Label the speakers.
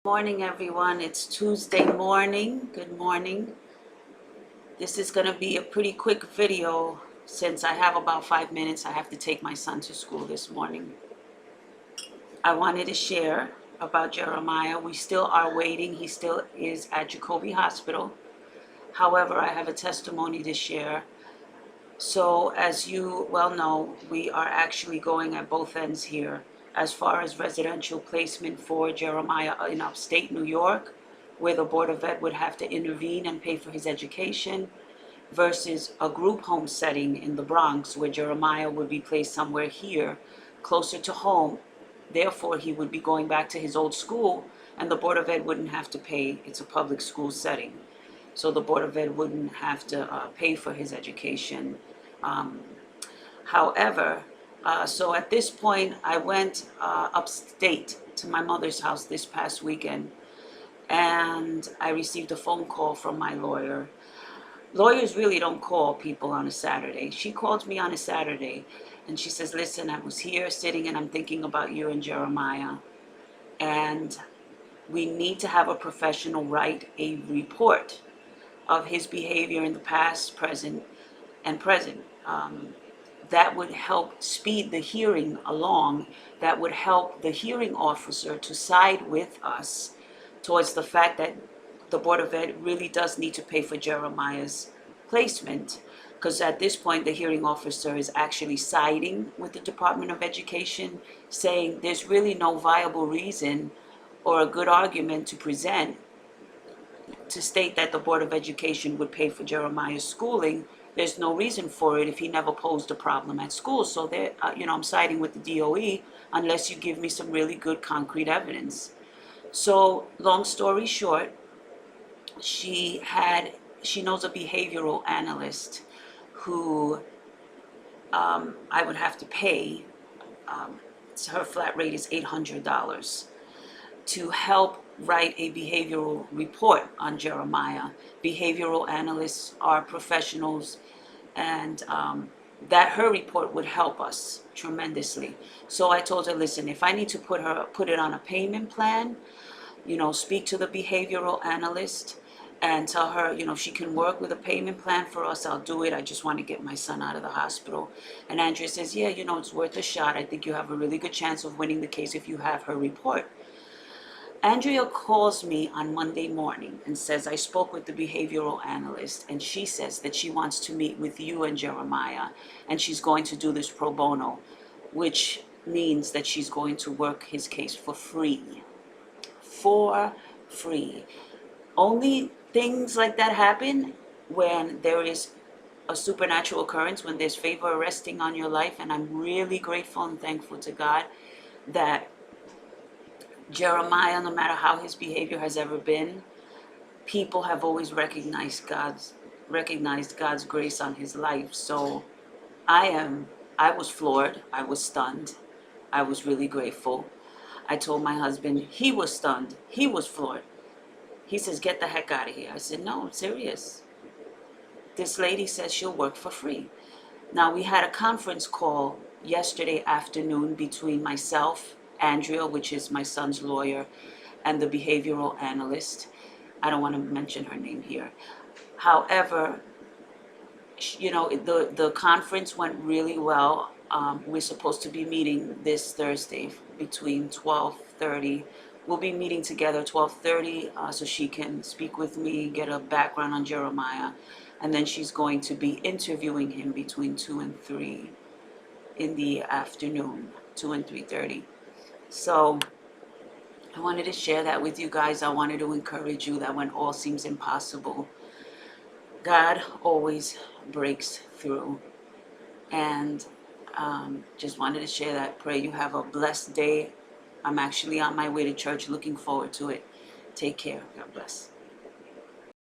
Speaker 1: Morning, everyone. It's Tuesday morning. Good morning. This is going to be a pretty quick video since I have about 5 minutes. I have to take my son to school this morning. I wanted to share about Jeremiah. We still are waiting. He still is at Jacoby Hospital. However, I have a testimony to share. So as you well know, we are actually going at both ends here as far as residential placement for Jeremiah in upstate New York, where the Board of Ed would have to intervene and pay for his education, versus a group home setting in the Bronx where Jeremiah would be placed somewhere here closer to home. Therefore, he would be going back to his old school and the Board of Ed wouldn't have to pay. It's a public school setting. So the Board of Ed wouldn't have to pay for his education. However, so at this point, I went upstate to my mother's house this past weekend, and I received a phone call from my lawyer. Lawyers really don't call people on a Saturday. She called me on a Saturday, and she says, listen, I was here sitting, and I'm thinking about you and Jeremiah, and we need to have a professional write a report of his behavior in the past, present, and present. That would help speed the hearing along. That would help the hearing officer to side with us towards the fact that the Board of Ed really does need to pay for Jeremiah's placement, because at this point the hearing officer is actually siding with the Department of Education, saying there's really no viable reason or a good argument to present to state that the Board of Education would pay for Jeremiah's schooling. There's no reason for it if he never posed a problem at school. So there, I'm siding with the DOE unless you give me some really good concrete evidence. So long story short, she knows a behavioral analyst who I would have to pay. Her flat rate is $800 to help write a behavioral report on Jeremiah. Behavioral analysts are professionals, and that her report would help us tremendously. So I told her, listen, if I need to put it on a payment plan, speak to the behavioral analyst and tell her, if she can work with a payment plan for us, I'll do it. I just want to get my son out of the hospital. And Andrea says, yeah, it's worth a shot. I think you have a really good chance of winning the case if you have her report. Andrea calls me on Monday morning and says, I spoke with the behavioral analyst, and she says that she wants to meet with you and Jeremiah, and she's going to do this pro bono, which means that she's going to work his case for free. For free. Only things like that happen when there is a supernatural occurrence, when there's favor resting on your life, and I'm really grateful and thankful to God that Jeremiah, no matter how his behavior has ever been, people have always recognized God's grace on his life. So I was floored, I was stunned, I was really grateful. I told my husband, he was stunned, he was floored. He says, get the heck out of here. I said, no, I'm serious. This lady says she'll work for free. Now, we had a conference call yesterday afternoon between myself, Andrea, which is my son's lawyer, and the behavioral analyst. I don't want to mention her name here. However, the conference went really well. We're supposed to be meeting this Thursday between 12:30. We'll be meeting together 12:30 so she can speak with me, get a background on Jeremiah, and then she's going to be interviewing him between 2 and 3 in the afternoon, 2 and 3:30. So I wanted to share that with you guys. I wanted to encourage you that when all seems impossible, God always breaks through. And just wanted to share that. Pray you have a blessed day. I'm actually on my way to church, looking forward to it. Take care. God bless.